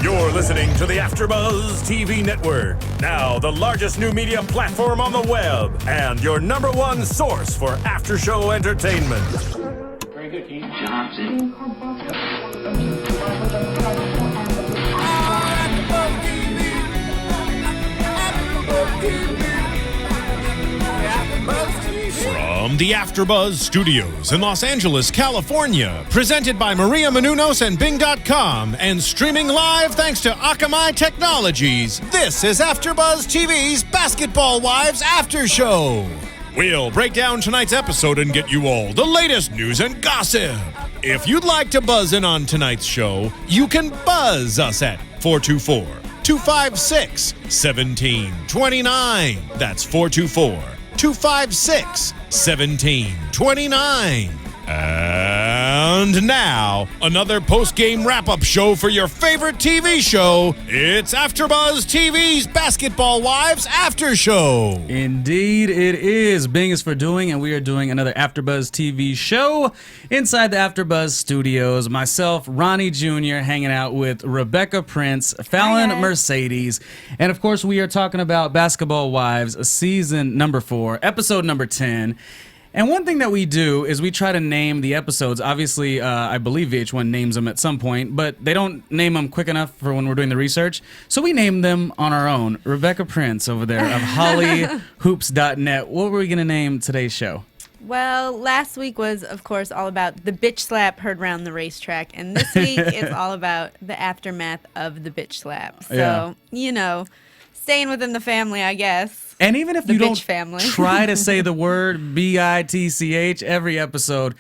You're listening to the AFTERBUZZ TV Network, now the largest new media platform on the web, and your number one source for after-show entertainment. Very good, Keith. Johnson. From the AFTERBUZZ Studios in Los Angeles, California, presented by Maria Menounos and Bing.com, and streaming live thanks to Akamai Technologies, this is AFTERBUZZ TV's Basketball Wives After Show. We'll break down tonight's episode and get you all the latest news and gossip. If you'd like to buzz in on tonight's show, you can buzz us at 424-256-1729. That's 424-256-1729. And now, another post-game wrap-up show for your favorite TV show. It's AFTERBUZZ TV's Basketball Wives After Show. Indeed, it is. Bing is for doing, and we are doing another AFTERBUZZ TV show inside the AFTERBUZZ studios. Myself, Ronnie Jr., hanging out with Rebecca Prince, Fallon Mercedes, and of course, we are talking about Basketball Wives, season number 4, episode number 10. And one thing that we do is we try to name the episodes. Obviously, I believe VH1 names them at some point, but they don't name them quick enough for when we're doing the research. So we name them on our own. Rebecca Prince over there of hollyhoops.net. What were we going to name today's show? Well, last week was, of course, all about the bitch slap heard round the racetrack. And this week is all about the aftermath of the bitch slap. So, you know, staying within the family, I guess. And even if you don't family. try to say the word B-I-T-C-H every episode,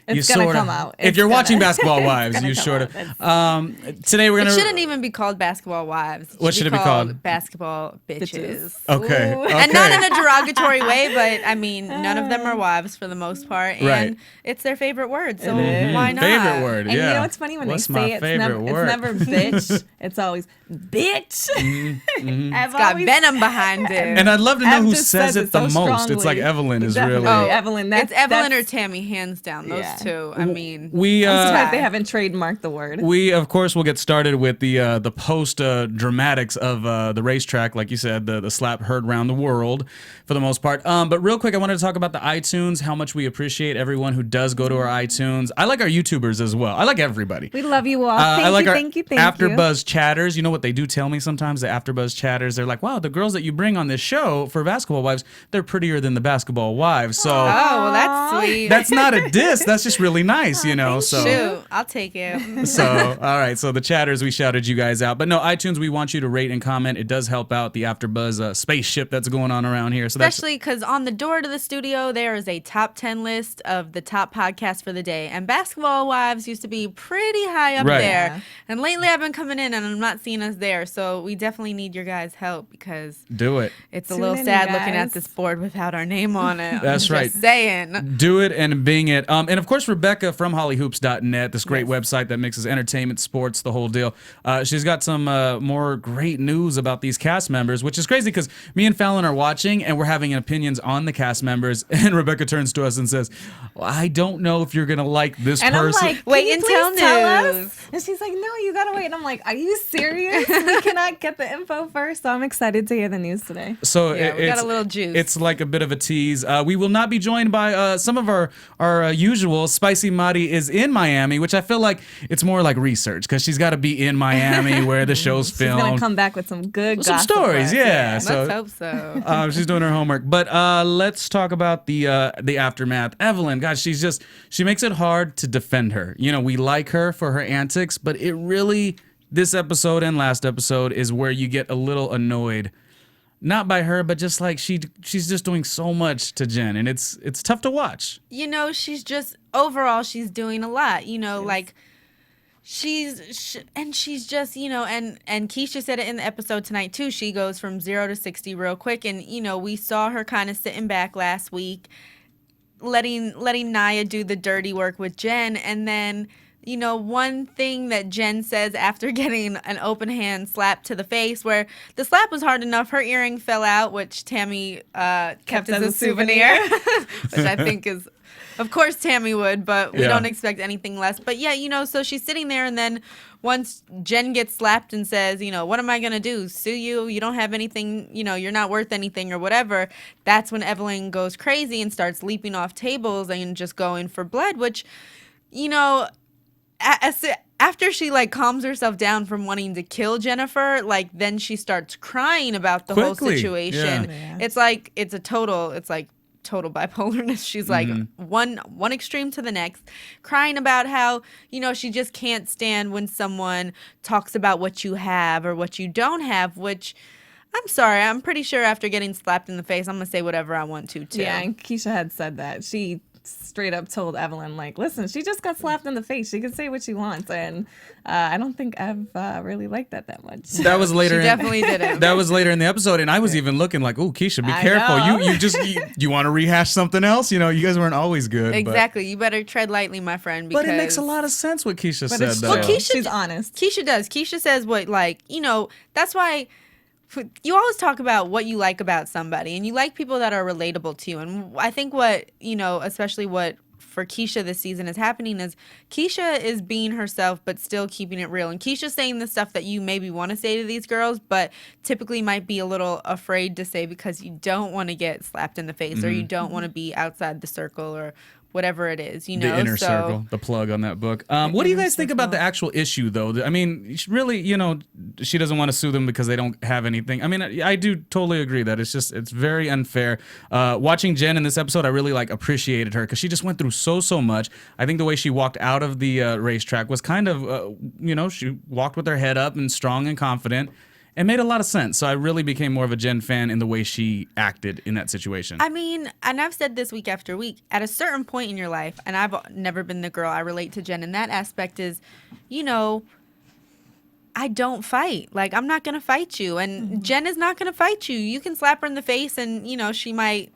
it's gonna come out. If you're watching Basketball Wives, you sort of. Today we're gonna. It shouldn't even be called Basketball Wives. What should it be called? Basketball Bitches. Okay. And not in a derogatory way, but I mean, none of them are wives for the most part, and it's their favorite word, so why not? Favorite word, And yeah. you know what's funny when What's they my say favorite word? it's never bitch. It's always bitch. It's got venom behind it. And I'd love to know Ev who just says says it the it so most. It's like strongly. Evelyn is Exactly. really. Oh, Evelyn. It's Evelyn or that's, Tammy, hands down. Those two. I mean, We I'm surprised they haven't trademarked the word. We of course will get started with the post dramatics of the racetrack, like you said, the slap heard around the world for the most part. But real quick, I wanted to talk about the iTunes, how much we appreciate everyone who does go to our iTunes. I like our YouTubers as well. I like everybody. We love you all. I like thank you. AfterBuzz chatters. You know what they do tell me sometimes? The AfterBuzz chatters, they're like, wow, the girls that you bring on this show for Basketball Wives, they're prettier than the Basketball Wives. So well, that's sweet. that's not a diss. That's just really nice, you know. So shoot, I'll take it. So, all right. So the chatters, we shouted you guys out. But no, iTunes, we want you to rate and comment. It does help out the AfterBuzz spaceship that's going on around here. So especially because on the door to the studio, there is a top 10 list of the top podcasts for the day. And Basketball Wives used to be pretty high up there. Yeah. And lately I've been coming in and I'm not seeing us there. So we definitely need your guys' help because do it. It's a Tune little in, sad guys. looking at this board without our name on it. That's I'm right. Just saying. Do it and Bing it. And of course, Rebecca from hollyhoops.net, this great website that mixes entertainment, sports, the whole deal. She's got some more great news about these cast members, which is crazy because me and Fallon are watching and we're having opinions on the cast members. And Rebecca turns to us and says, well, I don't know if you're going to like this And person. I'm like, Wait can you until please tell news. us? And she's like, no, you gotta wait. And I'm like, are you serious? We cannot get the info first. So I'm excited to hear the news today. So Yeah, we it's got a little juice. It's like a bit of a tease. We will not be joined by some of our usual. Spicy Madi is in Miami, which I feel like it's more like research because she's got to be in Miami where the show's filmed. She's gonna come back with some good Some gossip stories, for us. yeah. Let's So hope so. she's doing her homework. But let's talk about the aftermath. Evelyn, gosh, she makes it hard to defend her. You know, we like her for her antics, but it really, this episode and last episode is where you get a little annoyed. Not by her, but just like she's just doing so much to Jen, and it's tough to watch. You know, she's overall she's doing a lot. You know, like she's just, you know, and Keisha said it in the episode tonight too. She goes from 0 to 60 real quick, and you know, we saw her kind of sitting back last week, letting Nia do the dirty work with Jen, and then, you know, one thing that Jen says after getting an open hand slap to the face, where the slap was hard enough, her earring fell out, which Tammy kept as a souvenir, which I think is Of course Tammy would, but we Yeah. don't expect anything less. But yeah, so she's sitting there, and then once Jen gets slapped and says, what am I going to do? Sue you? You don't have anything, you're not worth anything or whatever. That's when Evelyn goes crazy and starts leaping off tables and just going for blood, which, after she calms herself down from wanting to kill Jennifer, then she starts crying about the whole Quickly. situation. Yeah. It's total bipolarness. She's one extreme to the next, crying about how, she just can't stand when someone talks about what you have or what you don't have, which I'm sorry, I'm pretty sure after getting slapped in the face, I'm going to say whatever I want to, too. Yeah, and Keisha had said that. She straight up told Evelyn, listen, she just got slapped in the face. She can say what she wants. And I don't think Ev really liked that much. That was later. She definitely didn't. That was later in the episode, and I was even looking like, "Oh, Keisha, be I careful! know. You want to rehash something else? You guys weren't always good." Exactly. You better tread lightly, my friend. Because But it makes a lot of sense what Keisha But said, it's though. true. She's honest. Keisha does. Keisha says what, that's why you always talk about what you like about somebody, and you like people that are relatable to you. And I think what, especially what for Keisha this season is happening is Keisha is being herself, but still keeping it real. And Keisha's saying the stuff that you maybe want to say to these girls, but typically might be a little afraid to say because you don't want to get slapped in the face or you don't want to be outside the circle or whatever it is, The inner circle, the plug on that book. What do you guys think about the actual issue, though? I mean, really, she doesn't want to sue them because they don't have anything. I mean, I do totally agree that it's very unfair. Watching Jen in this episode, I really appreciated her because she just went through so much. I think the way she walked out of the racetrack was kind of, she walked with her head up and strong and confident. It made a lot of sense. So I really became more of a Jen fan in the way she acted in that situation. I mean, and I've said this week after week, at a certain point in your life, and I've never been the girl, I relate to Jen in that aspect is, I don't fight. I'm not going to fight you. And Jen is not going to fight you. You can slap her in the face and, she might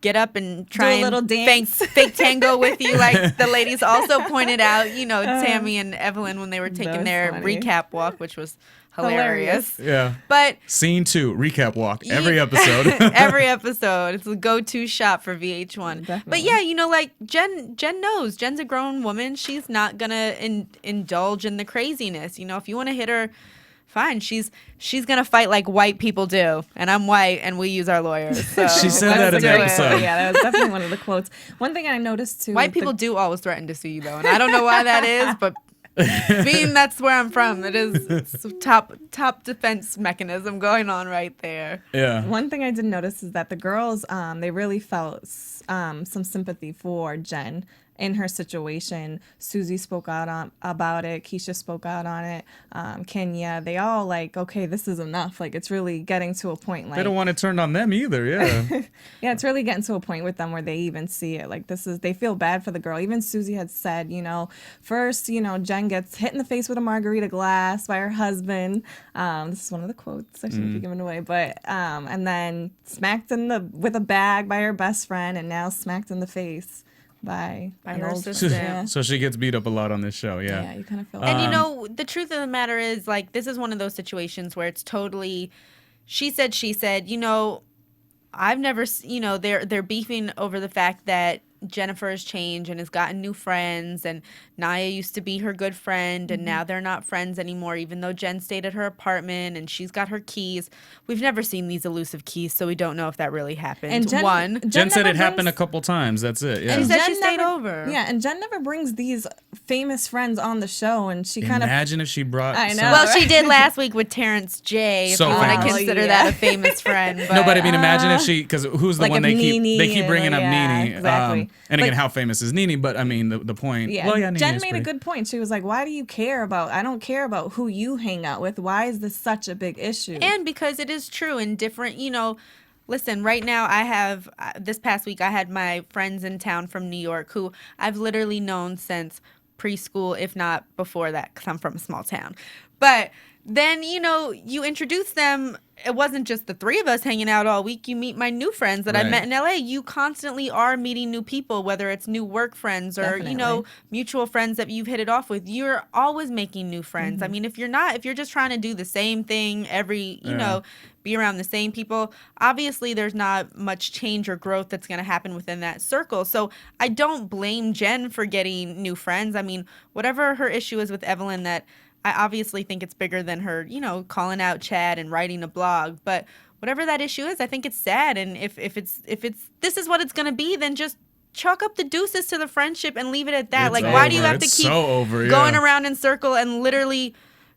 get up and try Do a little and dance. fake tango with you, like the ladies also pointed out, Tammy and Evelyn when they were taking was their funny. recap walk, which was hilarious. Yeah. But Scene 2, recap walk, every episode. every episode, it's a go-to shot for VH1. Definitely. But yeah, Jen knows. Jen's a grown woman. She's not gonna indulge in the craziness. If you want to hit her, fine. She's gonna fight like white people do, and I'm white, and we use our lawyers. So She said that in let's the do it. episode. Yeah, that was definitely one of the quotes. One thing I noticed too. White people do always threaten to sue you, though, and I don't know why that is, but being that's where I'm from, it's top defense mechanism going on right there. Yeah. One thing I did notice is that the girls, they really felt some sympathy for Jen in her situation. Susie spoke out about it. Keisha spoke out on it. Kenya, they all okay, this is enough. It's really getting to a point. They don't want it turned on them either, yeah. Yeah, it's really getting to a point with them where they even see it. They feel bad for the girl. Even Susie had said, first, Jen gets hit in the face with a margarita glass by her husband. This is one of the quotes I shouldn't be giving away, but and then smacked with a bag by her best friend, and now smacked in the face by an her old sister. Yeah. So she gets beat up a lot on this show, yeah. Yeah, you kind of feel. And the truth of the matter is, this is one of those situations where it's totally, she said, I've never, they're beefing over the fact that Jennifer has changed and has gotten new friends, and Naya used to be her good friend, and now they're not friends anymore, even though Jen stayed at her apartment and she's got her keys. We've never seen these elusive keys, so we don't know if that really happened. And Jen said never it happened a brings- couple times, that's it, yeah. She said Jen she stayed never- over. Yeah, and Jen never brings these famous friends on the show, and she kind of. Imagine if she brought I know. some- Well, she did last week with Terrence J. If So you want to famous. consider Oh, that yeah. a famous friend. But, No, but I mean, imagine if she, because who's the Like one if they keep Nene bringing up yeah, Nene. exactly. And again, Like- how famous is Nene? But I mean, the point. Yeah, Well, yeah, Nene Jen is made a pretty- good point. She was like, "Why do you care about? I don't care about who you hang out with. Why is this such a big issue?" And because it is true in different, listen, right now I have, this past week I had my friends in town from New York who I've literally known since preschool, if not before that, because I'm from a small town. But then, you introduce them it wasn't just the three of us hanging out all week. You meet my new friends that I met in LA. You constantly are meeting new people, whether it's new work friends or, you know, mutual friends that you've hit it off with. You're always making new friends. I mean, if you're just trying to do the same thing you know, be around the same people, obviously there's not much change or growth that's going to happen within that circle. So I don't blame Jen for getting new friends. I mean, whatever her issue is with Evelyn, that I obviously think it's bigger than her, you know, calling out Chad and writing a blog. But whatever that issue is, I think it's sad. And if it's this is what it's going to be, then just chalk up the deuces to the friendship and leave it at that. It's like, why over. do you have to It's keep so over, going around in circle and literally,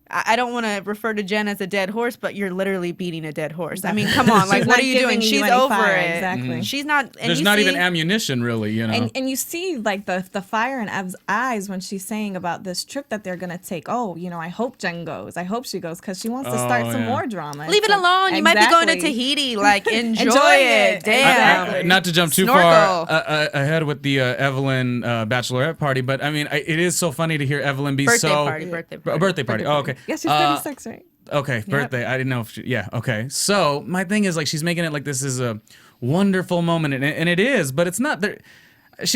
I don't want to refer to Jen as a dead horse, but you're literally beating a dead horse. I mean, come on, like, what are you doing? She's over it. Exactly. She's not. And There's not even ammunition, really, you know. And you see, like, the fire in Ev's eyes when she's saying about this trip that they're going to take. Oh, you know, I hope Jen goes. I hope she goes, because she wants to start some more drama. Leave it alone. You might be going to Tahiti. Like, enjoy it. Damn. Exactly. Not to jump too far ahead with the Evelyn bachelorette party, but I mean, it is so funny to hear Evelyn be Birthday so... party. Birthday party. Oh, okay. Yeah, she's 36, right? Okay, birthday. I didn't know if okay. So my thing is, like, she's making it like this is a wonderful moment, and it is, but it's not there. It's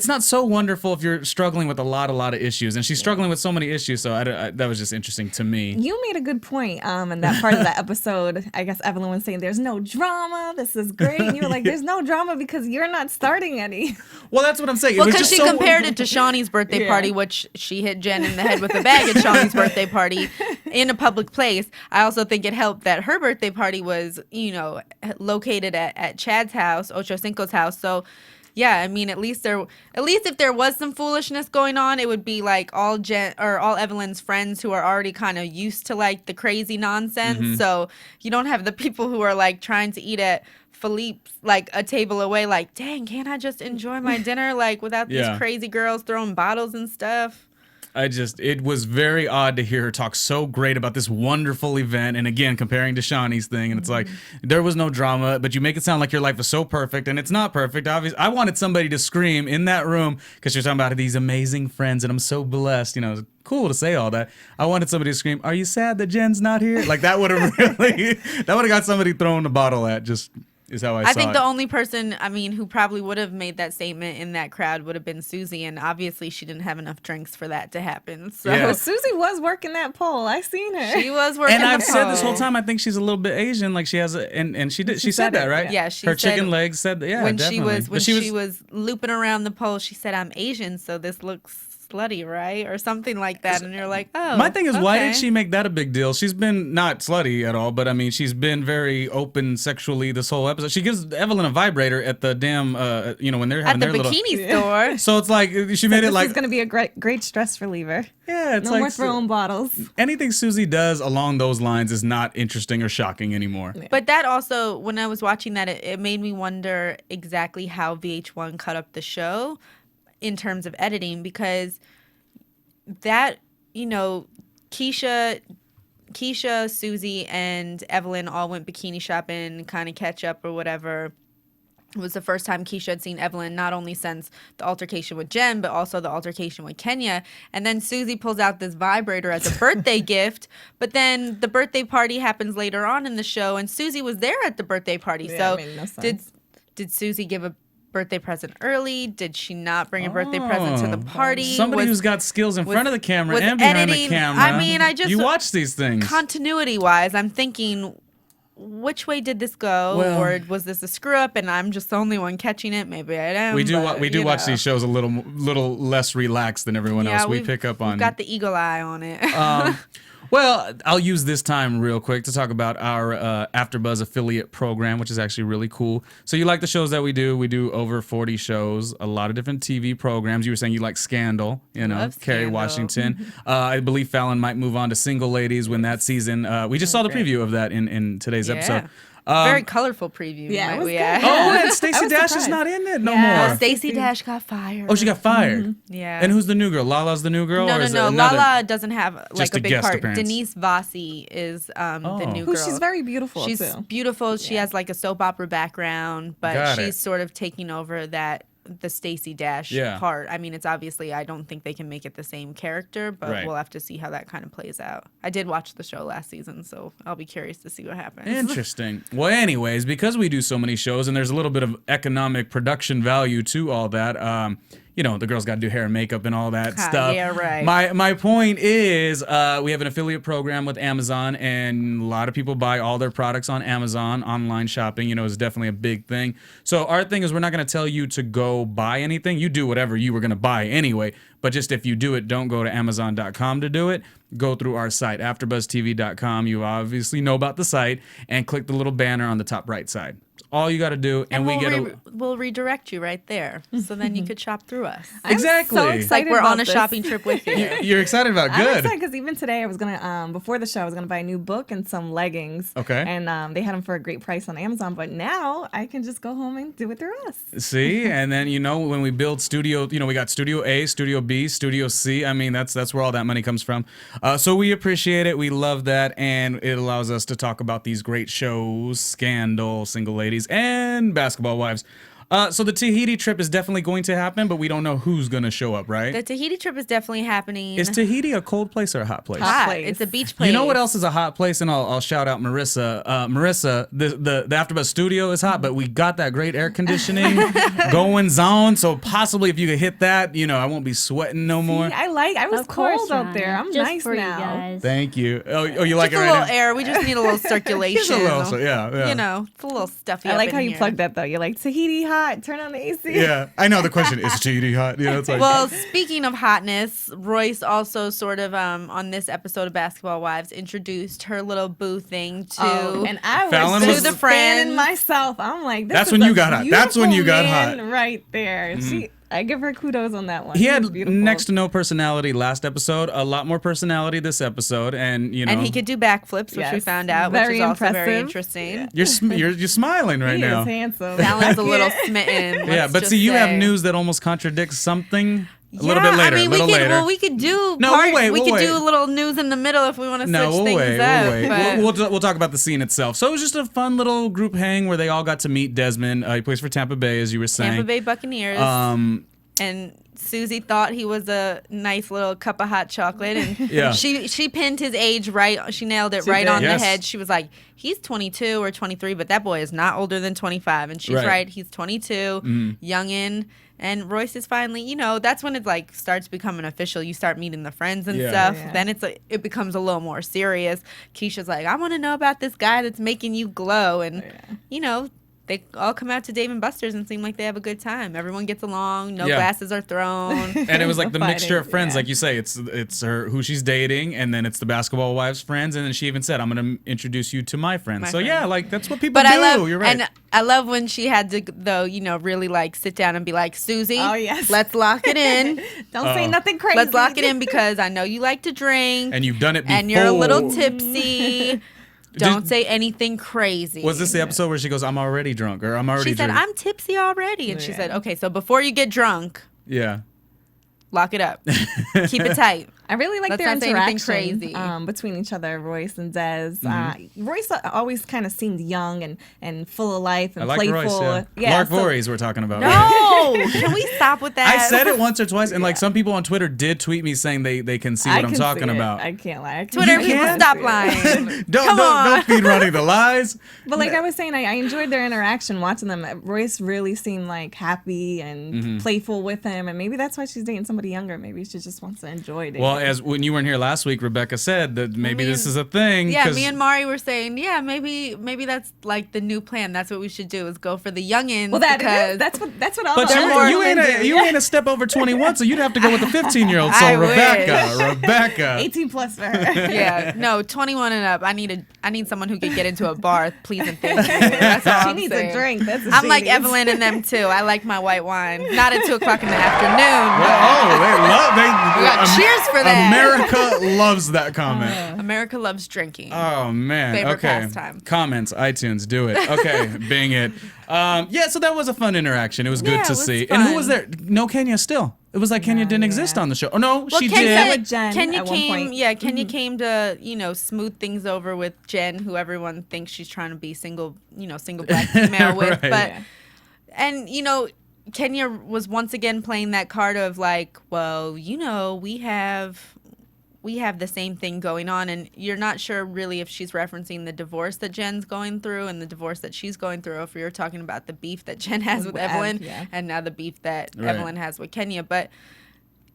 not so wonderful if you're struggling with a lot of issues, and she's struggling with so many issues. So that was just interesting to me. You made a good point in that part of that episode. I guess Evelyn was saying there's no drama. This is great. And you were like, there's no drama because you're not starting any. Well, that's what I'm saying. Well, because she compared it to Shawnee's birthday party, which she hit Jen in the head with a bag at Shawnee's birthday party in a public place. I also think it helped that her birthday party was, you know, located at Chad's house, Ocho Cinco's house. So, yeah, I mean, at least if there was some foolishness going on, it would be like all Evelyn's friends who are already kind of used to like the crazy nonsense. So you don't have the people who are like trying to eat at Philippe's, like a table away, like, dang, can't I just enjoy my dinner like without these crazy girls throwing bottles and stuff? It was very odd to hear her talk so great about this wonderful event. And again, comparing to Shawnee's thing. And it's like, there was no drama, but you make it sound like your life is so perfect. And it's not perfect. Obviously, I wanted somebody to scream in that room because you're talking about these amazing friends and I'm so blessed. You know, it's cool to say all that. I wanted somebody to scream, are you sad that Jen's not here? Like, that would have got somebody throwing the bottle at just... is how I saw think it. the only person, I mean, who probably would have made that statement in that crowd would have been Susie, and obviously she didn't have enough drinks for that to happen. So But Susie was working that pole. I seen her. she was working. And the I've said pole. this whole time, I think she's a little bit Asian. Like, she has and she said that, right? Yeah, she her said chicken legs said that. Yeah, when definitely. she was looping around the pole, she said, "I'm Asian, so this looks slutty, right?" Or something like that. And you're like, oh. My thing is, why okay. did she make that a big deal? She's been not slutty at all, but I mean, she's been very open sexually this whole episode. She gives Evelyn a vibrator at the damn, when they're having at the their bikini store. So it's like she made it like this is gonna be a great stress reliever. Yeah, it's no like more throwing bottles. Anything Susie does along those lines is not interesting or shocking anymore. Yeah. But that also, when I was watching that, it made me wonder exactly how VH1 cut up the show in terms of editing, because that, Keisha, Susie, and Evelyn all went bikini shopping, kind of catch up or whatever. It was the first time Keisha had seen Evelyn, not only since the altercation with Jen, but also the altercation with Kenya. And then Susie pulls out this vibrator as a birthday gift. But then the birthday party happens later on in the show, and Susie was there at the birthday party. Yeah, so it made no sense. did Susie give a birthday present early? Did she not bring a birthday present to the party? Somebody who's got skills in front of the camera and behind the camera. I mean, you watch these things. Continuity-wise, I'm thinking, which way did this go? Or was this a screw up and I'm just the only one catching it? Maybe I am. We do watch these shows a little less relaxed than everyone else. We pick up on. We've got the eagle eye on it. Well, I'll use this time real quick to talk about our AfterBuzz affiliate program, which is actually really cool. So you like the shows that we do? We do over 40 shows, a lot of different TV programs. You were saying you like Scandal, Love Kerry Scandal. Washington. I believe Fallon might move on to Single Ladies when that season. We just saw the preview of that in today's episode. Very colorful preview. Yeah, it was good. Oh, and Stacey Dash is not in it no more. Stacey Dash got fired. Oh, she got fired. Yeah. And who's the new girl? Lala's the new girl? No. Or is it another- Lala doesn't have like Just a a big guest part. appearance. Denise Vossi is the new Who girl. she's very beautiful She's too. beautiful. She has like a soap opera background, but Got she's it. sort of taking over that the Stacey Dash Yeah. part. I mean, it's obviously, I don't think they can make it the same character, but Right. we'll have to see how that kind of plays out. I did watch the show last season, so I'll be curious to see what happens. Interesting. Well, anyways, because we do so many shows and there's a little bit of economic production value to all that, the girls got to do hair and makeup and all that stuff. Yeah, right. My point is, we have an affiliate program with Amazon, and a lot of people buy all their products on Amazon. Online shopping, is definitely a big thing. So our thing is, we're not going to tell you to go buy anything. You do whatever you were going to buy anyway. But just if you do it, don't go to Amazon.com to do it. Go through our site, AFTERBUZZTV.com. You obviously know about the site, and click the little banner on the top right side. All you got to do, and we'll redirect you right there, so then you could shop through us. Exactly. I'm so It's like excited we're on about a this. shopping trip with you. You're excited about it. I'm Good. excited because even today I was gonna before the show I was gonna buy a new book and some leggings. Okay. And they had them for a great price on Amazon, but now I can just go home and do it through us. See, and then when we build studio, we got Studio A, Studio B, Studio C. I mean, that's where all that money comes from. So we appreciate it. We love that, and it allows us to talk about these great shows, Scandal, Single Ladies, and Basketball Wives. So the Tahiti trip is definitely going to happen, but we don't know who's going to show up, right? The Tahiti trip is definitely happening. Is Tahiti a cold place or a hot place? hot? place? It's a beach place. You know what else is a hot place? And I'll shout out Marissa. Marissa, the AfterBuzz studio is hot, but we got that great air conditioning going zone. So possibly if you could hit that, I won't be sweating no more. I was Of course, cold out Ronnie. there. I'm Just nice for now. You guys. Thank you. Oh, you like Just it a right little now? air. We just need a little circulation. Just a little, so yeah. It's a little stuffy. I up like in how you here. plugged that though. You're like Tahiti hot. Turn on the AC. Yeah, I know the question is Tahiti hot. It's like Well, speaking of hotness, Royce also sort of on this episode of Basketball Wives introduced her little boo thing to. Oh, and I Fallon was was- just To the friends. fanning myself. I'm like, this That's is when a you got hot. That's when you got beautiful hot. man right there. I give her kudos on that one. he It had was beautiful. next to no personality last episode. A lot more personality this episode, and and he could do backflips, which we Yes. found out, Very which is also very impressive. interesting. you're smiling right He now. is handsome. Fallon's a little Yeah. smitten. Yeah, let's but just see, you have say. news that almost contradicts something. A little bit later. I mean, a little later. Well, we could do. No, we'll wait, we we'll could do wait. a little news in the middle if we want to No, switch we'll things wait. up. We'll wait. but- We'll talk about the scene itself. So it was just a fun little group hang where they all got to meet Desmond. He plays for Tampa Bay, as you were saying. Tampa Bay Buccaneers. And Susie thought he was a nice little cup of hot chocolate, and Yeah. she pinned his age right. She nailed it She right did. on Yes. the head. She was like, "He's 22 or 23, but that boy is not older than 25." And she's Right. right. He's 22, youngin. And Royce is finally, that's when it like starts becoming official. You start meeting the friends and Yeah. stuff. Yeah. Then it becomes a little more serious. Keisha's like, "I want to know about this guy that's making you glow," and they all come out to Dave and Buster's and seem like they have a good time. Everyone gets along. No Yeah. glasses are thrown. And it was like the Fighting, mixture of friends, yeah. like you say. It's her who she's dating, and then it's the Basketball Wives friends, and then she even said, "I'm going to introduce you to my friends." My so friends. yeah, like that's what people But do. I love, You're right. and I love when she had to, though, really like sit down and be like, "Susie, Oh, yes. let's lock it in. Don't say nothing crazy. Let's lock it in because I know you like to drink And you've done it before. and you're a little tipsy. Don't Did- say anything crazy." Was this the episode where she goes, "I'm already drunk," or "I'm already She said, drunk"? "I'm tipsy already," and she Yeah. said, "Okay, so before you get drunk, Yeah. lock it up. Keep it tight." I really like Let's their not say anything interaction crazy. between each other, Royce and Des. Royce always kind of seemed young and full of life and I like playful. Royce. Yeah. Lark so- Voorhees we're talking about. No, can we stop with that? I said it once or twice, and like some people on Twitter did tweet me saying they can see what I'm can talking see it. about. I can't lie. I can Twitter see people, it. stop lying. Don't feed Ronnie the lies. But like I was saying, I enjoyed their interaction watching them. Royce really seemed like happy and playful with him, and maybe that's why she's dating somebody younger. Maybe she just wants to enjoy it. Well, as when you weren't here last week, Rebecca said that maybe this is a thing. Yeah, 'cause- me and Mari were saying, maybe that's like the new plan. That's what we should do is go for the youngins. well, that because is, that's what all But the other you women do. you ain't a step over 21, so you'd have to go with the 15-year-old. So I Rebecca. 18 plus for her. yeah, no, 21 and up. I need someone who could get into a bar, please and thank you. That's all She I'm needs saying. a drink. That's what I'm she like needs. Evelyn and them too. I like my white wine. Not at 2:00 in the afternoon. They got cheers for that. America loves that comment. America loves drinking. Oh man. Favorite Okay. pastime. Comments, iTunes, do it. Okay, Bing it. Yeah, so that was a fun interaction. It was good Yeah, to it was see. And who fun. was there? No Kenya still. It was like Kenya didn't exist on the show. Oh no, Well, she Kenya, did. with Jen Kenya at one came, point. yeah, Kenya came to, smooth things over with Jen, who everyone thinks she's trying to be single black female with. Right. But, Yeah. and, Kenya was once again playing that card of like, well, you know, we have the same thing going on, and you're not sure really if she's referencing the divorce that Jen's going through and the divorce that she's going through, or if you're talking about the beef that Jen has with Evelyn and now the beef that Evelyn has with Kenya. But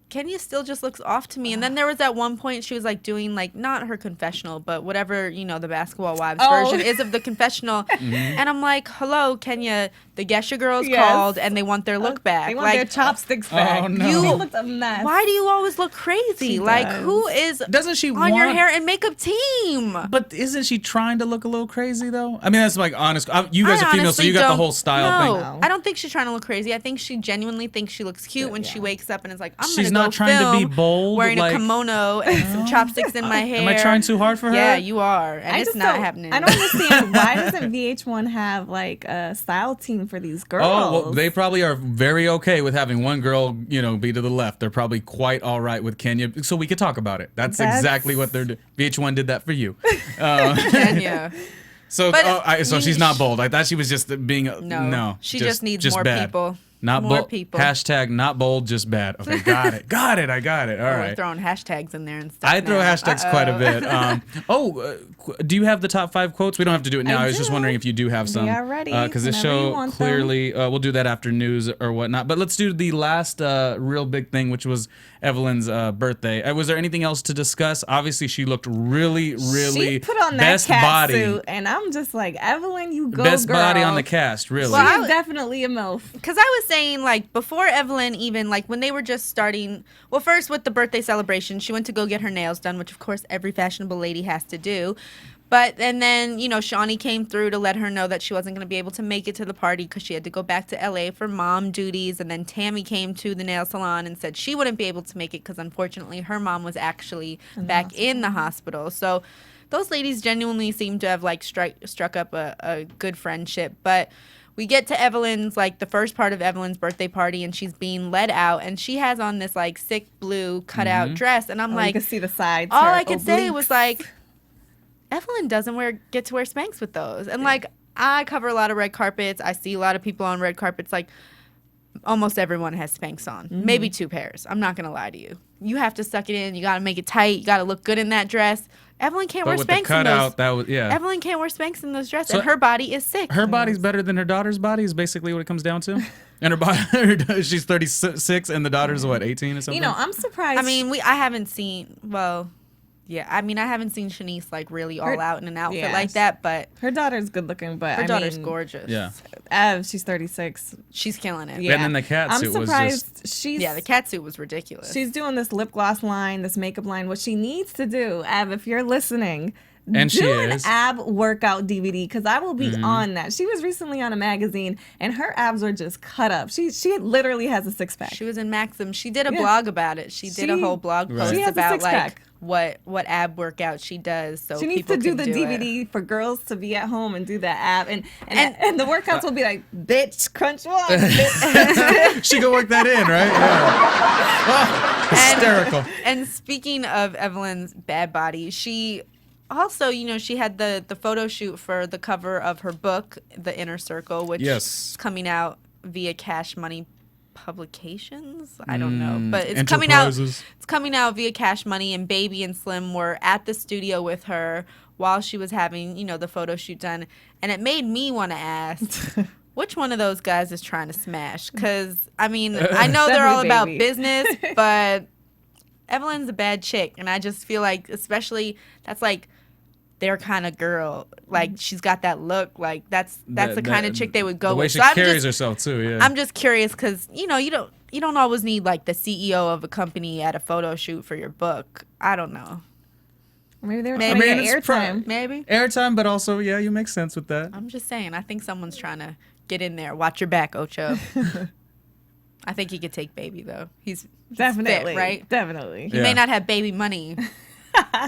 Kenya still just looks off to me. And then there was that one point she was like doing like not her confessional, but whatever, you know, the Basketball Wives version is of the confessional. And I'm like, hello, Kenya, the Gesher girls called and they want their look back. They want like, their chopsticks back. Oh, no. You looked a mess. Why do you always look crazy? She Like, does. who is Doesn't she on your want- hair and makeup team? But isn't she trying to look a little crazy though? I mean, that's like honest. You guys I are female, so honestly you got the don't whole style know. thing. I don't think she's trying to look crazy. I think she genuinely thinks she looks cute when she wakes up and is like, I'm She's gonna not go trying to be film bold, wearing like- a kimono and some chopsticks in my hair. Am I trying too hard for her? Yeah, you are, and I it's just not don't- happening. I don't understand why doesn't VH1 have like a style team for these girls? Oh, well, they probably are very okay with having one girl, you know, be to the left. They're probably quite all right with Kenya, so we could talk about it. That's exactly what they're doing. VH1 did that for you. Kenya. So, But, so she's not bold. I thought she was just being No, she just needs more bad. people. Not More bold. people. Hashtag not bold, just bad. Okay, got it. Got it. I got it. All We're right. throwing hashtags in there and stuff. I throw now. hashtags quite a bit. Do you have the top 5 quotes? We don't have to do it now. I was just do. wondering if you do have some. are ready Because this whenever you show want them. clearly, we'll do that after news or whatnot. But let's do the last real big thing, which was Evelyn's birthday. Was there anything else to discuss? Obviously, she looked really, really she put on that best cat body. suit, and I'm just like, Evelyn, you go, Best girl. body on the cast, really. Well, She's definitely a MILF. Because I was saying, like, before Evelyn even, like, when they were just starting, well, first with the birthday celebration, she went to go get her nails done, which, of course, every fashionable lady has to do. And then, you know, Shawnee came through to let her know that she wasn't going to be able to make it to the party because she had to go back to LA for mom duties. And then Tammy came to the nail salon and said she wouldn't be able to make it because, unfortunately, her mom was actually back in the hospital. So those ladies genuinely seem to have, like, struck up a good friendship. But we get to Evelyn's, like, the first part of Evelyn's birthday party, and she's being led out, and she has on this, like, sick blue cutout dress. And I'm You like, can see the sides. all her I could say obliques. was, like, Evelyn doesn't get to wear Spanx with those. And, like, I cover a lot of red carpets. I see a lot of people on red carpets. Like, almost everyone has Spanx on. Maybe 2 pairs. I'm not going to lie to you. You have to suck it in. You got to make it tight. You got to look good in that dress. Evelyn can't But wear with the Spanx in cutout, those. that was, yeah. Evelyn can't wear Spanx in those dresses, So and her body is sick. Her body's better than her daughter's body is basically what it comes down to. And her body, she's 36 and the daughter's what, 18 or something? You know, I'm surprised. I mean, I haven't seen, well, yeah, I mean, I haven't seen Shanice, like, really all out in an outfit like that, but her daughter's good looking, but her daughter's mean, gorgeous. Yeah. She's 36. She's killing it. Yeah. And then the cat I'm suit was surprised just... she's Yeah, the cat suit was ridiculous. she's doing this lip gloss line, this makeup line. What she needs to do, Ab, if you're listening, And she do an is. ab workout DVD because I will be on that. She was recently on a magazine and her abs were just cut up. She literally has a 6-pack. She was in Maxim. She did a blog about it. She did a She- whole blog post She has a about, like, six-pack. what ab workout she does. So She needs people to do can the do DVD it. for girls to be at home and do that ab, and the workouts will be like, bitch, crunch one, bitch. She could work that in, right? Yeah. Oh, hysterical. And speaking of Evelyn's bad body, she also, you know, she had the photo shoot for the cover of her book, The Inner Circle, which Yes. is coming out via Cash Money Publications. I don't know, but it's coming out. Enterprises. It's coming out via Cash Money, and Baby and Slim were at the studio with her while she was having, you know, the photo shoot done, and it made me want to ask. Which one of those guys is trying to smash? Because, I mean, I know they're all about Baby. business, but Evelyn's a bad chick. And I just feel like, especially, that's like their kind of girl. Like, she's got that look. Like, that's the kind of chick they would go the way with. she So I'm carries just, herself, too, yeah. I'm just curious because, you know, you don't always need, like, the CEO of a company at a photo shoot for your book. I don't know. Maybe they were Maybe. trying to I get mean, it's airtime. Maybe. Airtime, but also, yeah, you make sense with that. I'm just saying. I think someone's trying to get in there. Watch your back, Ocho. I think he could take Baby, though. He's Definitely, fit, right? Definitely. He Yeah. may not have baby money,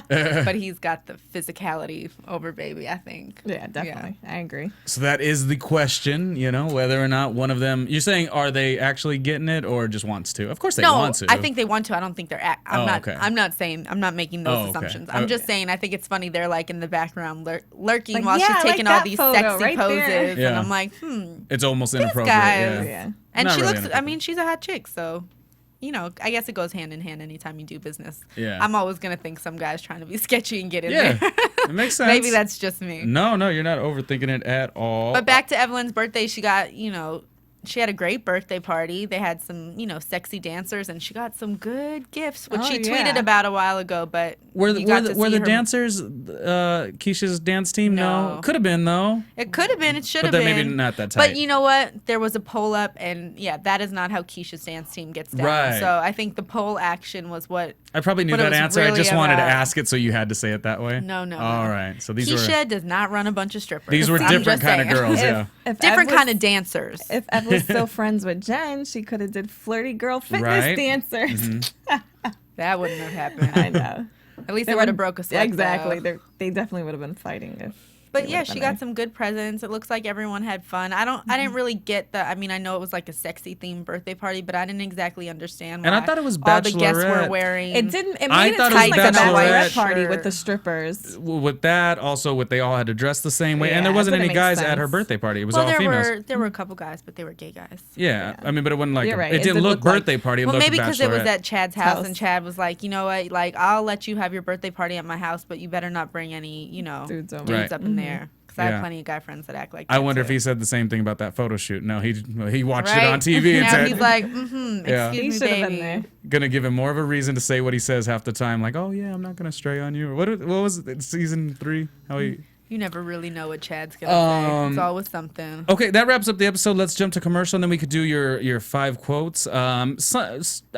But he's got the physicality over Baby, I think. Yeah, definitely. I agree. So that is the question, whether or not one of them. You're saying, are they actually getting it or just wants to? Of course they want to. I think they want to. I don't think they're. Okay. I'm not saying. I'm not making those assumptions. I'm just saying. I think it's funny. They're like in the background lurking while she's taking all these sexy poses, and I'm like, It's almost inappropriate. Yeah. And Not she really looks. I mean, she's a hot chick, so. I guess it goes hand in hand anytime you do business. Yeah. I'm always going to think some guy's trying to be sketchy and get in Yeah, there. it makes sense. Maybe that's just me. No, you're not overthinking it at all. But back to Evelyn's birthday, she got, she had a great birthday party. They had some, sexy dancers, and she got some good gifts, which she tweeted about a while ago. But were the dancers Keisha's dance team? No. Could have been, though. It could have been. It should have been. been. But maybe not that tight. But you know what? There was a poll up, and that is not how Keisha's dance team gets down. Right. So I think the poll action was what. I probably knew that answer. Really I just wanted to ask it, so you had to say it that way. No. All right. So Keisha does not run a bunch of strippers. These were different kind of girls. If different kind of dancers. If Ev was still friends with Jen, she could have did flirty girl fitness dancers. Mm-hmm. That wouldn't have happened. I know. At least they would have broke a sweat. Exactly. They definitely would have been fighting. But yeah, she got some good presents. It looks like everyone had fun. I didn't really get the. I mean, I know it was like a sexy themed birthday party, but I didn't exactly understand why. And I thought it was all the guests were bachelorette. wearing. It didn't. It I made it thought seem it was like a bachelorette bachelorette party with the strippers. With that, also they all had to dress the same way, and there Yeah, wasn't but it any makes guys at sense. her birthday party. It was well, all females. There were a couple guys, but they were gay guys. Yeah, I mean, but it wasn't like You're right. it It didn't did look look like- birthday party. It Well, looked maybe because it was bachelorette. at Chad's house, and Chad was like, you know what, like I'll let you have your birthday party at my house, but you better not bring any, Dudes over. Right. up in there. Because I Yeah. have plenty of guy friends that act like that. I wonder if too. he said the same thing about that photo shoot. No, he watched Right? it on TV and now said, he's like, Yeah. excuse He me, should have baby. been there. gonna give him more of a reason to say what he says half the time, like, oh yeah, I'm not gonna stray on you. What was it, season 3? How he? You never really know what Chad's gonna say. It's always something. Okay, that wraps up the episode. Let's jump to commercial, and then we could do your 5 quotes. I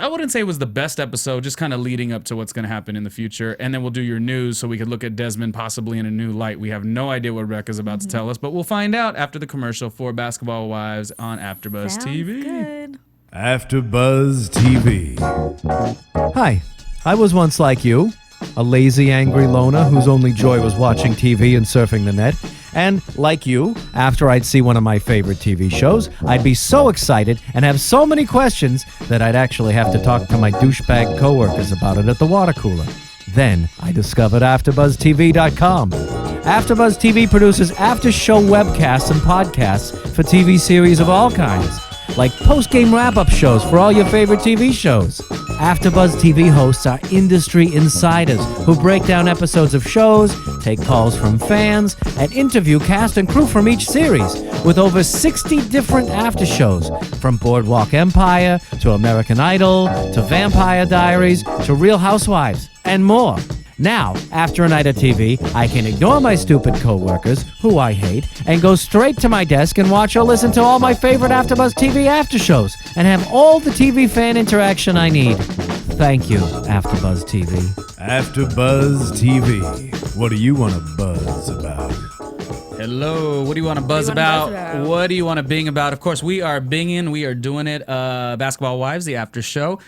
wouldn't say it was the best episode, just kind of leading up to what's going to happen in the future. And then we'll do your news, so we could look at Desmond possibly in a new light. We have no idea what Rebecca's about to tell us, but we'll find out after the commercial for Basketball Wives on AfterBuzz Sounds TV. good. AfterBuzz TV. Hi, I was once like you, a lazy, angry loner whose only joy was watching TV and surfing the net. And, like you, after I'd see one of my favorite TV shows, I'd be so excited and have so many questions that I'd actually have to talk to my douchebag coworkers about it at the water cooler. Then I discovered AfterBuzzTV.com. AfterBuzz TV produces after-show webcasts and podcasts for TV series of all kinds, like post-game wrap-up shows for all your favorite TV shows. AfterBuzz TV hosts are industry insiders who break down episodes of shows, take calls from fans, and interview cast and crew from each series, with over 60 different after shows, from Boardwalk Empire to American Idol to Vampire Diaries to Real Housewives, and more. Now, after a night of TV, I can ignore my stupid coworkers, who I hate, and go straight to my desk and watch or listen to all my favorite AfterBuzz TV after shows, and have all the TV fan interaction I need. Thank you, AfterBuzz TV. AfterBuzz TV. What do you want to buzz about? Hello, what do you want to buzz What do you wanna about? buzz about? What do you want to bing about? Of course, we are binging. We are doing it. Basketball Wives, the after show.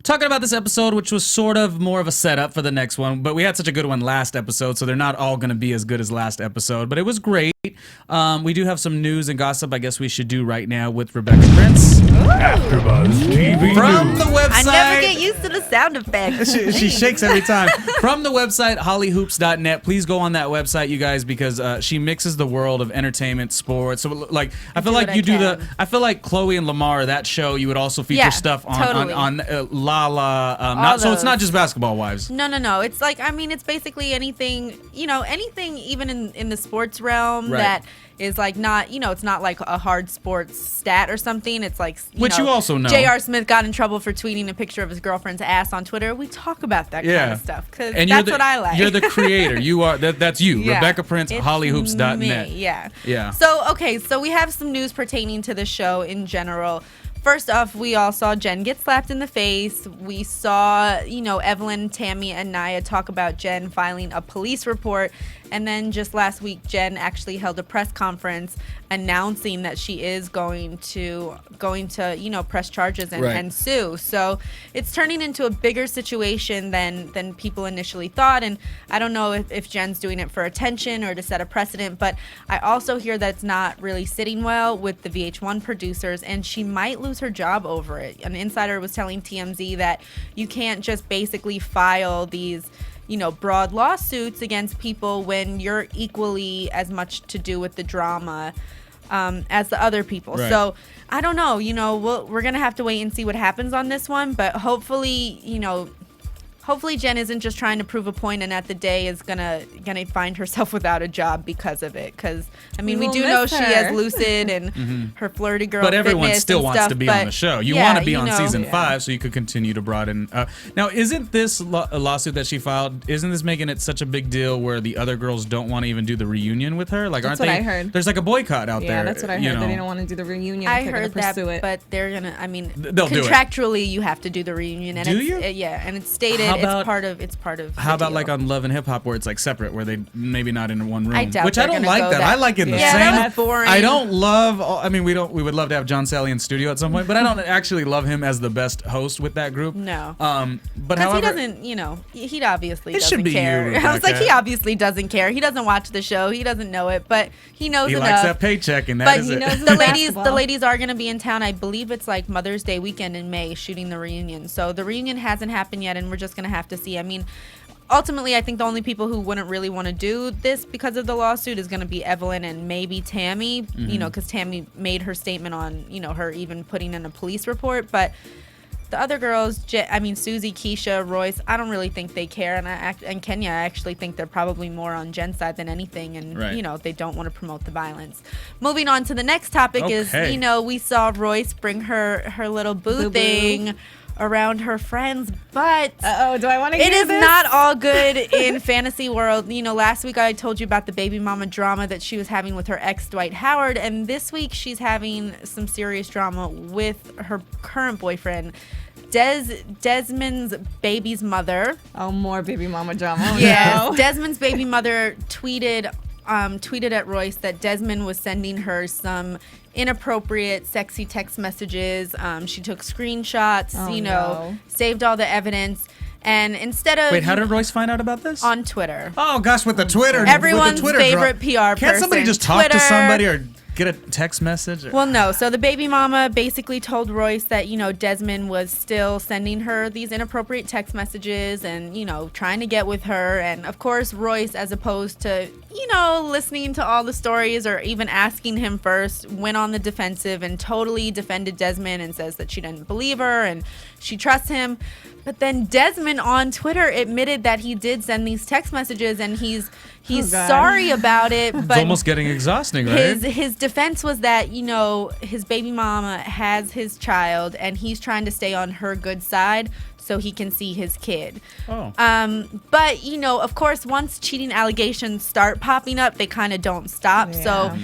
Talking about this episode, which was sort of more of a setup for the next one, but we had such a good one last episode, so they're not all going to be as good as last episode, but it was great. We do have some news and gossip I guess we should do right now with Rebecca Prince. AfterBuzz TV From News. the website... I never get used to the sound effects. she shakes every time. From the website hollyhoops.net. Please go on that website, you guys, because she mixes the world of entertainment, sports. So, like, I feel like you do the. I feel like Chloe and Lamar, that show, you would also feature Yeah, stuff on totally. Lala. So it's not just Basketball Wives. No. It's like, I mean, it's basically anything, anything even in the sports realm Right. that is like not, it's not like a hard sports stat or something. It's like, Which you also know. J.R. Smith got in trouble for tweeting a picture of his girlfriend's ass on Twitter. We talk about that kind of stuff because that's what I like. You're the creator. You are that's you, Yeah. Rebecca Prince, It's hollyhoops.net. me, Yeah. Yeah. So we have some news pertaining to the show in general. First off, we all saw Jen get slapped in the face. We saw, Evelyn, Tammy, and Naya talk about Jen filing a police report. And then just last week, Jen actually held a press conference announcing that she is going to press charges and sue. So it's turning into a bigger situation than people initially thought. And I don't know if Jen's doing it for attention or to set a precedent, but I also hear that it's not really sitting well with the VH1 producers, and she might lose her job over it. An insider was telling TMZ that you can't just basically file these broad lawsuits against people when you're equally as much to do with the drama as the other people. Right. So I don't know, we're going to have to wait and see what happens on this one, but hopefully Jen isn't just trying to prove a point and at the day is gonna find herself without a job because of it. Because we do know she has Lucid and her flirty girl. But everyone fitness still and wants stuff, to be but on the show. You want to be on season 5 so you could continue to broaden. Now, isn't this a lawsuit that she filed? Isn't this making it such a big deal where the other girls don't want to even do the reunion with her? Like, That's aren't what they? I heard. There's like a boycott out there. Yeah, that's what I heard. That they don't want to do the reunion. I if they're heard gonna that, pursue it. but they're gonna. They'll do it. Contractually, you have to do the reunion. And Do it's, you? Yeah, and it's stated. How about- It's part of. How the about deal. like on Love and Hip Hop where it's like separate, where they maybe not in one room? I doubt Which I they're don't gonna like go that. that- I like in the Yeah, same. that's boring. I don't love. We would love to have John Sally in studio at some point, but I don't actually love him as the best host with that group. No. But Because however, he doesn't, he obviously It should doesn't be you, care. I was like, Rebecca. he obviously doesn't care. He doesn't watch the show. He doesn't know it, but he knows he enough. likes that paycheck, and that But is he it. knows the ladies are going to be in town. I believe it's like Mother's Day weekend in May, shooting the reunion. So the reunion hasn't happened yet, and we're just going to have to see. Ultimately, I think the only people who wouldn't really want to do this because of the lawsuit is going to be Evelyn and maybe Tammy, because Tammy made her statement on, her even putting in a police report. But the other girls, Susie, Keisha, Royce, I don't really think they care. And Kenya, I actually think they're probably more on Jen's side than anything. And, they don't want to promote the violence. Moving on to the next topic is, we saw Royce bring her little boo thing around her friends, but do I want to it hear is this? not all good in fantasy world. Last week I told you about the baby mama drama that she was having with her ex Dwight Howard, and this week she's having some serious drama with her current boyfriend, Desmond's baby's mother. Oh, more baby mama drama. Yes, No. Desmond's baby mother tweeted at Royce that Desmond was sending her some inappropriate, sexy text messages. She took screenshots, no. saved all the evidence. And instead of... Wait, how did Royce find out about this? On Twitter. Oh, gosh, with the Twitter. Everyone's with the Twitter favorite PR person. Can't somebody just talk to Twitter. somebody or get a text message? Well, no. So the baby mama basically told Royce that, Desmond was still sending her these inappropriate text messages and, trying to get with her. And, of course, Royce, as opposed to, listening to all the stories or even asking him first, went on the defensive and totally defended Desmond and says that she didn't believe her and she trusts him. But then Desmond on Twitter admitted that he did send these text messages and he's sorry about it. But It's almost getting exhausting, right? His defense was that, his baby mama has his child and he's trying to stay on her good side so he can see his kid. Oh. But, of course, once cheating allegations start popping up, they kind of don't stop. Yeah. So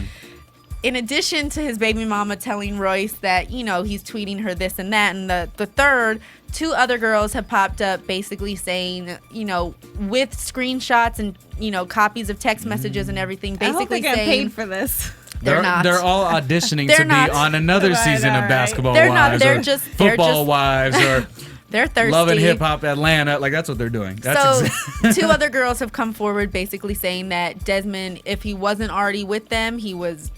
in addition to his baby mama telling Royce that, he's tweeting her this and that, and the third, 2 other girls have popped up basically saying, with screenshots and, copies of text messages and everything, I hope basically they get saying paid for this. they're not. They're all auditioning They're to not. be on another Right, season of all right. Basketball They're not. Wives They're or just- they're Football just- Wives or They're thirsty. Love and Hip Hop Atlanta. Like, that's what they're doing. So That's 2 other girls have come forward basically saying that Desmond, if he wasn't already with them, he was,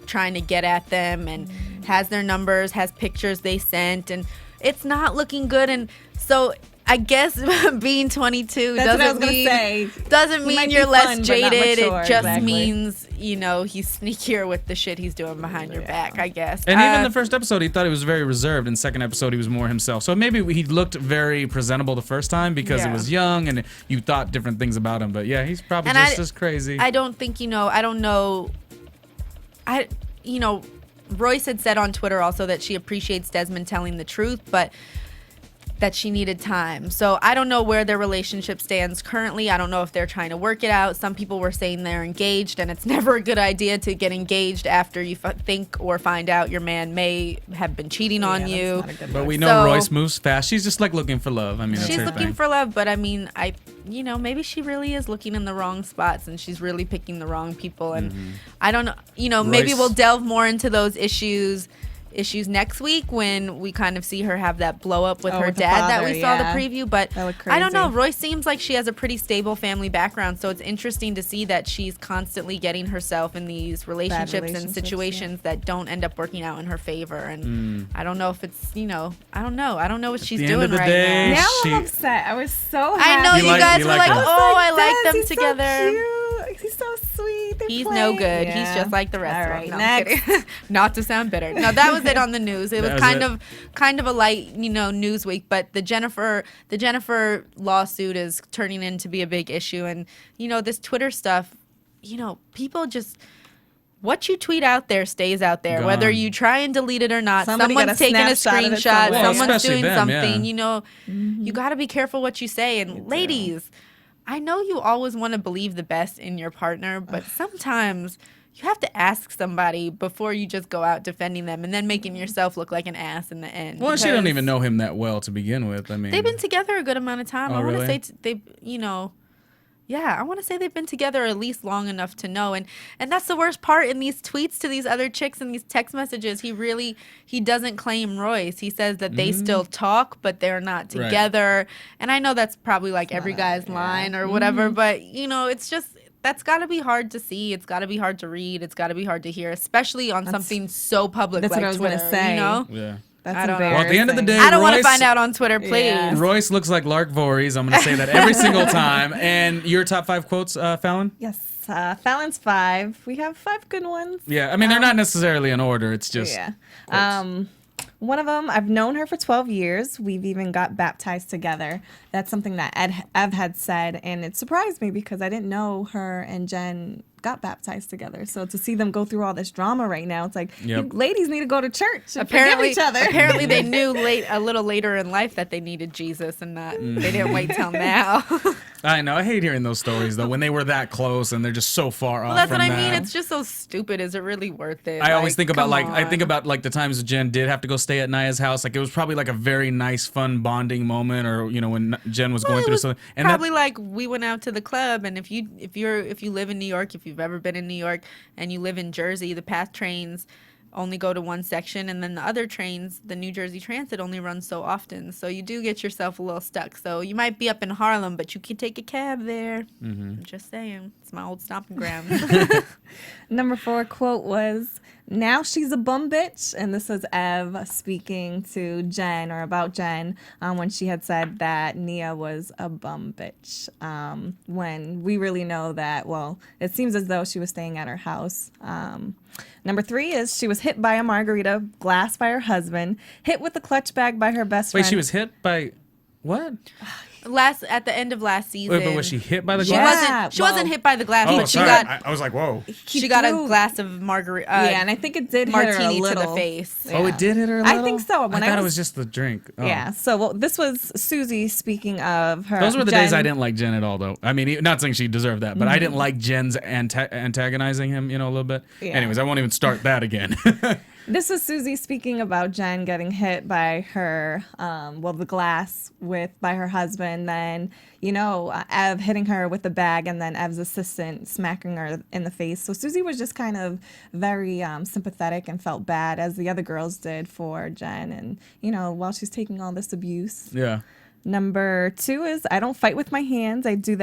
trying to get at them and has their numbers, has pictures they sent, and it's not looking good. And so I guess being 22 That's what I doesn't was gonna say. doesn't He mean might you're be less fun, but not jaded. mature, It just exactly. means, he's sneakier with the shit he's doing behind your back, I guess. And even the first episode, he thought he was very reserved. In the second episode, he was more himself. So maybe he looked very presentable the first time because it Yeah. was young and you thought different things about him. But yeah, he's probably And just as crazy. I don't think, I don't know. Royce had said on Twitter also that she appreciates Desmond telling the truth, but that she needed time. So I don't know where their relationship stands currently. I don't know if they're trying to work it out. Some people were saying they're engaged, and it's never a good idea to get engaged after you think or find out your man may have been cheating on you. But we know Royce moves fast. She's just like looking for love. I mean, that's she's her looking thing. for love, but I mean, maybe she really is looking in the wrong spots, and she's really picking the wrong people. And I don't know, maybe Royce. we'll delve more into those issues next week when we kind of see her have that blow up with her with the dad that father, we saw the yeah. preview. But That looked I don't know. crazy. Royce seems like she has a pretty stable family background, so it's interesting to see that she's constantly getting herself in these relationships and situations that don't end up working out in her favor. And I don't know if it's I don't know what she's the end doing of the right day, now. Now she- I'm upset. I was so I happy. know You you like- guys you were like like, her? oh, I like Yes, them he's together. So cute. He's so sweet. They He's play. no good. Yeah. He's just like the rest All of right, them. No, I'm next. kidding. Not to sound bitter. No, that was it on the news. It That was was kind of a light, news week. But the Jennifer lawsuit is turning into be a big issue, and this Twitter stuff. People just. What you tweet out there stays out there, Gone. whether you try and delete it or not. Somebody got Someone's a taking a snapshot of it screenshot. somewhere. Well, Someone's especially doing them, yeah. something. You got to be careful what you say. And ladies, I know you always want to believe the best in your partner, but sometimes you have to ask somebody before you just go out defending them and then making yourself look like an ass in the end. Well, she don't because even know him that well to begin with. I mean, They've been together a good amount of time. Oh, I want to really? say I want to say they've been together at least long enough to know. And that's the worst part in these tweets to these other chicks and these text messages. He doesn't claim Royce. He says that they still talk, but they're not Right. together. And I know that's probably like every guy's line or whatever, but it's just, that's got to be hard to see. It's got to be hard to read. It's got to be hard to hear, especially on something so public that's like what I was Twitter, gonna say. yeah. That's I don't know. embarrassing. Well, at the end of the day, I don't want to Royce- find out on Twitter, please. Yeah. Royce looks like Lark Voorhees. I'm going to say that every single time. And your top 5 quotes, Fallon? Yes, Fallon's 5. We have 5 good ones. Yeah, I mean, they're not necessarily in order. It's just. Yeah. quotes. One of them, I've known her for 12 years. We've even got baptized together. That's something that Ev had said, and it surprised me because I didn't know her and Jen got baptized together. So to see them go through all this drama right now, it's like, Yep. you ladies need to go to church and Apparently, forgive each other. apparently they knew a little later in life that they needed Jesus, and not they didn't wait till now. I know. I hate hearing those stories, though, when they were that close and they're just so far off. Well, that's from what I mean. that. It's just so stupid. Is it really worth it? I always think about come the times Jen did have to go stay at Naya's house. Like it was probably like a very nice, fun bonding moment, or when Jen was going It through was something. And probably like we went out to the club, and if you live in New York, if you've ever been in New York and you live in Jersey, the PATH trains only go to one section, and then the other trains, the New Jersey Transit, only runs so often. So you do get yourself a little stuck. So you might be up in Harlem, but you can take a cab there. I'm just saying, it's my old stomping ground. Number 4 quote was, "Now she's a bum bitch," and this is Ev speaking to Jen, or about Jen, when she had said that Nia was a bum bitch. When we really know that, well, it seems as though she was staying at her house. Number 3 is she was hit by a margarita glass by her husband, hit with a clutch bag by her best friend. wait, she was hit by what? At the end of last season. Wait, but was she hit by the She glass? wasn't hit by the glass, Oh, but she sorry. got I was like, whoa. she got a threw- glass of margarita. Yeah, and I think it did hit her a martini to little. the face. Oh, it did hit her a I little? think so. When I I thought it was- was just the drink. Oh. Yeah, so well, this was Susie speaking of her. Those were the Jen. days I didn't like Jen at all, though. I mean, not saying she deserved that, but I didn't like Jen's antagonizing him, a little bit. Yeah. Anyways, I won't even start that again. This was Susie speaking about Jen getting hit by her, the glass by her husband. Then, Ev hitting her with the bag, and then Ev's assistant smacking her in the face. So Susie was just kind of very sympathetic and felt bad, as the other girls did, for Jen. And, while she's taking all this abuse. Yeah. Number 2 is I don't fight with my hands. I do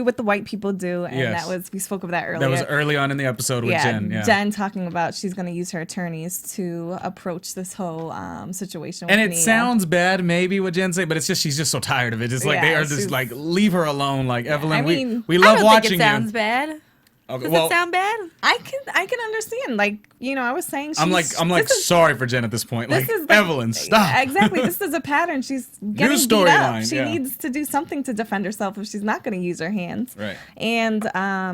what the white people do. And Yes. we spoke of that earlier. That was early on in the episode with Jen. Yeah. Jen talking about she's going to use her attorneys to approach this whole situation. And with it Nia. sounds bad, maybe what Jen said, but it's just she's just so tired of it. It's like Yeah, they are just she's- like, leave her alone. Like Evelyn, I mean, we I love don't watching think it sounds bad. Okay, Does well, it sound bad? I can understand. Like, I was saying, I'm like sorry for Jen at this point. Like, Evelyn, stop. Exactly. This is a pattern. She's getting beat storyline, up. She needs to do something to defend herself if she's not going to use her hands. Right. And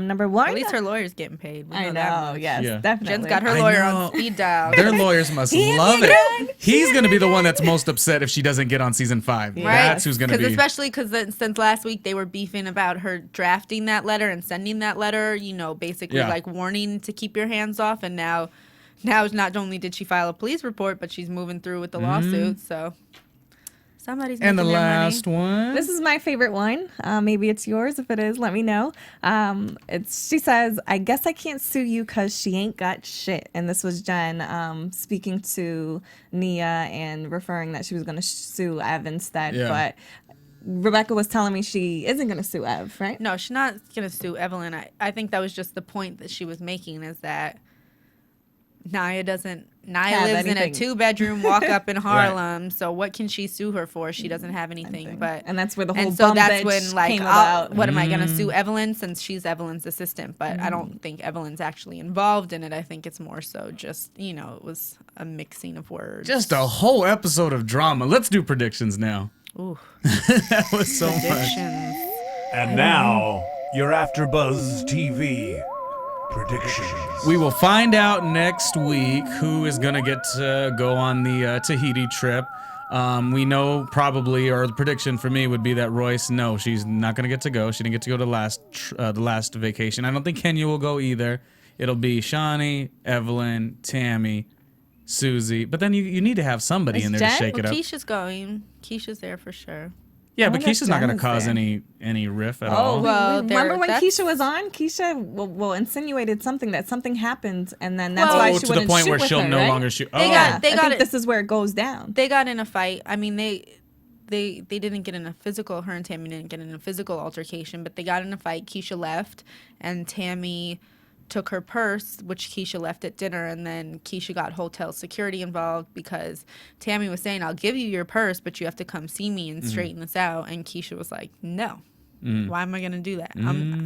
number one, At least her lawyer's getting paid. We I that know. much. Yes, Yeah. definitely. Jen's got her I lawyer know. on speed dial. Their lawyers must love it. He's going to be the one that's most upset if she doesn't get on season 5. Right. That's who's going to be. Especially because since last week they were beefing about her drafting that letter and sending that letter, basically like warning to keep your hands off. And now not only did she file a police report, but she's moving through with the lawsuit. So somebody's making And the their last money. one. This is my favorite one. Maybe it's yours. If it is, let me know. She says, "I guess I can't sue you because she ain't got shit." And this was Jen speaking to Nia and referring that she was going to sue Ev instead. Yeah. But Rebecca was telling me she isn't going to sue Ev, right? No, she's not going to sue Evelyn. I think that was just the point that she was making, is that Nia lives in a 2-bedroom walk up in Harlem. So what can she sue her for? She doesn't have anything. And that's where the whole and so bum that's bitch when came about. what am I going to sue Evelyn, since she's Evelyn's assistant? But I don't think Evelyn's actually involved in it. I think it's more so just, it was a mixing of words. Just a whole episode of drama. Let's do predictions now. Ooh. That was so much. Predictions. And now, your AfterBuzz TV predictions. We will find out next week who is going to get to go on the Tahiti trip. We know probably, or the prediction for me would be that Royce, no, she's not going to get to go. She didn't get to go to the last vacation. I don't think Kenya will go either. It'll be Shawnee, Evelyn, Tammy, Susie. But then you need to have somebody Is in there Jen? to shake it up. Keisha's going. Keisha's there for sure. Yeah, I but wonder if Keisha's not going to Jen is cause there. any riff at Oh, all. Well, remember when that's- Keisha was on? Keisha insinuated something happened, and then that's Well- why Oh, she to the wouldn't point shoot where with she'll her, no right? longer shoot. They Oh. got- I think it. this is where it goes down. They got in a fight. I mean, they didn't get in a physical. Her and Tammy didn't get in a physical altercation, but they got in a fight. Keisha left, and Tammy took her purse, which Keisha left at dinner, and then Keisha got hotel security involved because Tammy was saying, "I'll give you your purse, but you have to come see me and straighten this out." And Keisha was like, "No. Why am I going to do that?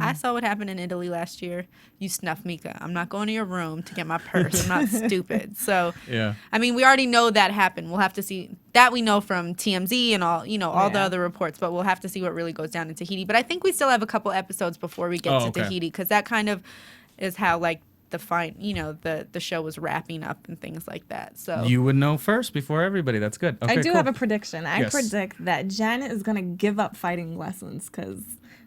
I saw what happened in Italy last year. You snuffed Mika. I'm not going to your room to get my purse. I'm not stupid." So, Yeah. I mean, we already know that happened. We'll have to see that. We know from TMZ and all, all the Yeah. other reports, but we'll have to see what really goes down in Tahiti. But I think we still have a couple episodes before we get Oh, to okay. Tahiti, because that kind of is how the show was wrapping up and things like that. So You would know first before everybody. That's good. Okay, I do cool. have a prediction. I Yes. predict that Jen is going to give up fighting lessons because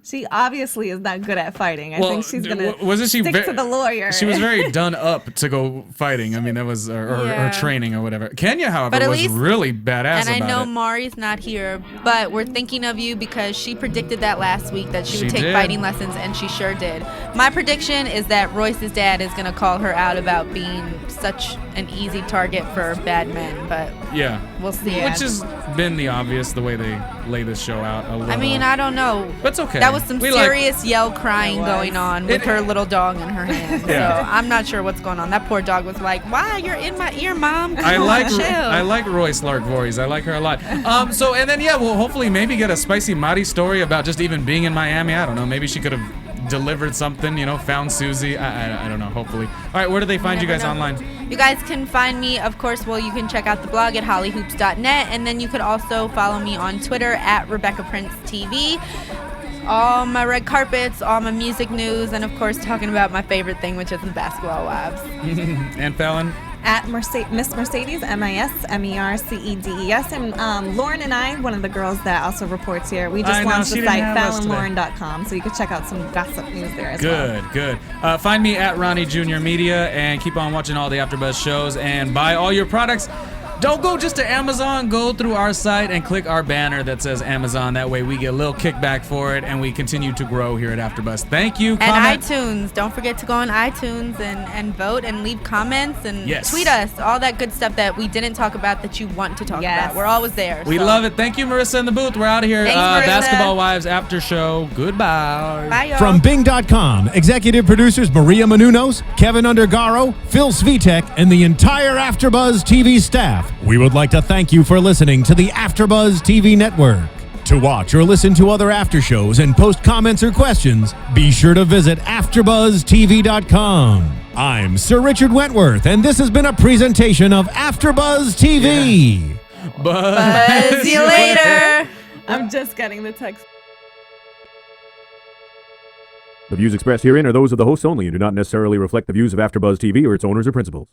she obviously is not good at fighting. I think she's going to wasn't she stick to the lawyer. She was very done up to go fighting. I mean, that was or Yeah. training or whatever. Kenya, however, But at was least- really badass And I about know it. Mari's not here, but we're thinking of you because she predicted that last week that she would She take did. fighting lessons, and she sure did. My prediction is that Royce's dad is going to call her out about being such an easy target for bad men, but Yeah. we'll see. Yeah. Which has been the obvious, the way they lay this show out a little. I mean, I don't know. But it's okay. That was some We like- serious yell crying going on with It- her little dog in her hand. Yeah. So I'm not sure what's going on. That poor dog was like, "Why, you're in my ear, Mom. Come I on, like chill." Royce Lark Voorhees. I like her a lot. So and then we'll hopefully maybe get a spicy Mari story about just even being in Miami. I don't know. Maybe she could have delivered something. Found Susie. I don't know. Hopefully. All right. Where do they find you never guys know. online? You guys can find me, of course, you can check out the blog at hollyhoops.net, and then you could also follow me on Twitter at Rebecca Prince TV. All my red carpets, all my music news, and of course talking about my favorite thing, which is the Basketball Wives. And Fallon. At Miss Mercedes, MISMERCEDES. And Lauren and I, one of the girls that also reports here, we I just know, launched she the didn't site, have us today. FallonLauren.com, so you can check out some gossip news there as well. Good. Find me at Ronnie Jr. Media and keep on watching all the AfterBuzz shows and buy all your products. Don't go just to Amazon. Go through our site and click our banner that says Amazon. That way we get a little kickback for it and we continue to grow here at AfterBuzz. Thank you. And Comment. iTunes. Don't forget to go on iTunes and vote and leave comments and Yes. tweet us. All that good stuff that we didn't talk about that you want to talk Yes. about. We're always there. We so. love it. Thank you, Marissa, in the booth. We're out of here. Thanks, Marissa. Basketball Wives after show. Goodbye. Bye, y'all. From Bing.com, executive producers Maria Menounos, Kevin Undergaro, Phil Svitek, and the entire AfterBuzz TV staff, we would like to thank you for listening to the AfterBuzz TV network. To watch or listen to other after shows and post comments or questions, be sure to visit AFTERBUZZTV.com. I'm Sir Richard Wentworth, and this has been a presentation of AFTERBUZZ TV. Buzz you later. I'm just getting the text. The views expressed herein are those of the hosts only and do not necessarily reflect the views of AfterBuzz TV or its owners or principals.